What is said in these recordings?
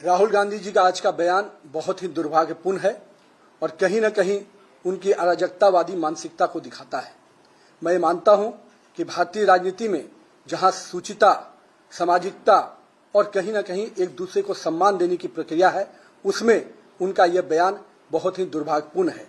राहुल गांधी जी का आज का बयान बहुत ही दुर्भाग्यपूर्ण है और कहीं न कहीं उनकी अराजकतावादी मानसिकता को दिखाता है। मैं मानता हूं कि भारतीय राजनीति में जहां सूचिता, सामाजिकता और कहीं न कहीं एक दूसरे को सम्मान देने की प्रक्रिया है, उसमें उनका यह बयान बहुत ही दुर्भाग्यपूर्ण है।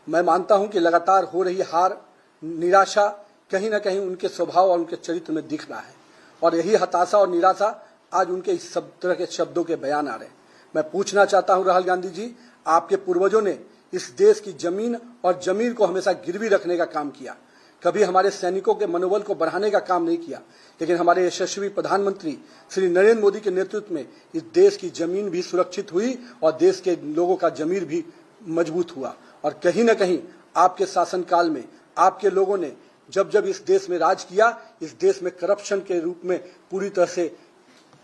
मैं मानता हूं कि लगातार हो रही हार, निराशा कहीं न कहीं उनके स्वभाव और उनके चरित्र में दिख रहा है और यही हताशा और निराशा आज उनके इस सब तरह के शब्दों के बयान आ रहे हैं। मैं पूछना चाहता हूं राहुल गांधी जी, आपके पूर्वजों ने इस देश की जमीन और जमीर को हमेशा गिरवी रखने का काम किया, कभी हमारे सैनिकों के मनोबल को बढ़ाने का काम नहीं किया, लेकिन हमारे यशस्वी प्रधानमंत्री श्री नरेंद्र मोदी के नेतृत्व में इस देश की जमीन भी सुरक्षित हुई और देश के लोगों का जमीर भी मजबूत हुआ। और कहीं न कहीं आपके शासनकाल में आपके लोगों ने जब जब इस देश में राज किया, इस देश में करप्शन के रूप में पूरी तरह से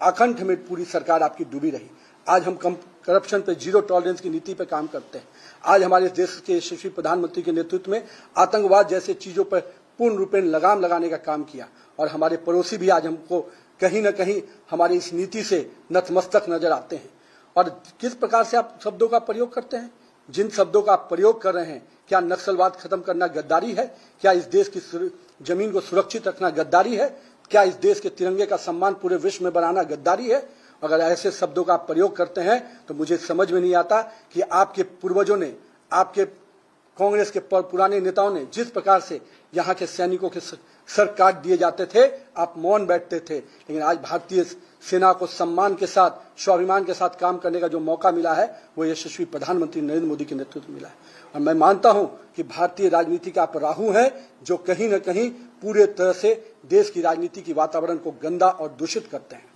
अखंड में पूरी सरकार आपकी डूबी रही। आज हम करप्शन पे जीरो टॉलरेंस की नीति पे काम करते हैं। आज हमारे देश के यशस्वी प्रधानमंत्री के नेतृत्व में आतंकवाद जैसे चीजों पर पूर्ण रूपेण लगाम लगाने का काम किया और हमारे पड़ोसी भी आज हमको कहीं न कहीं हमारी इस नीति से नतमस्तक नजर आते हैं। और किस प्रकार से आप शब्दों का प्रयोग करते हैं, जिन शब्दों का आप प्रयोग कर रहे हैं, क्या नक्सलवाद खत्म करना गद्दारी है? क्या इस देश की जमीन को सुरक्षित रखना गद्दारी है? क्या इस देश के तिरंगे का सम्मान पूरे विश्व में बनाना गद्दारी है? अगर ऐसे शब्दों का आप प्रयोग करते हैं तो मुझे समझ में नहीं आता कि आपके पूर्वजों ने, आपके कांग्रेस के पुराने नेताओं ने जिस प्रकार से यहाँ के सैनिकों के सर काट दिए जाते थे, आप मौन बैठते थे। लेकिन आज भारतीय सेना को सम्मान के साथ, स्वाभिमान के साथ काम करने का जो मौका मिला है, वो यशस्वी प्रधानमंत्री नरेंद्र मोदी के नेतृत्व में मिला है। और मैं मानता हूं कि भारतीय राजनीति का आप राहु हैं, जो कहीं न कहीं पूरे तरह से देश की राजनीति की वातावरण को गंदा और दूषित करते हैं।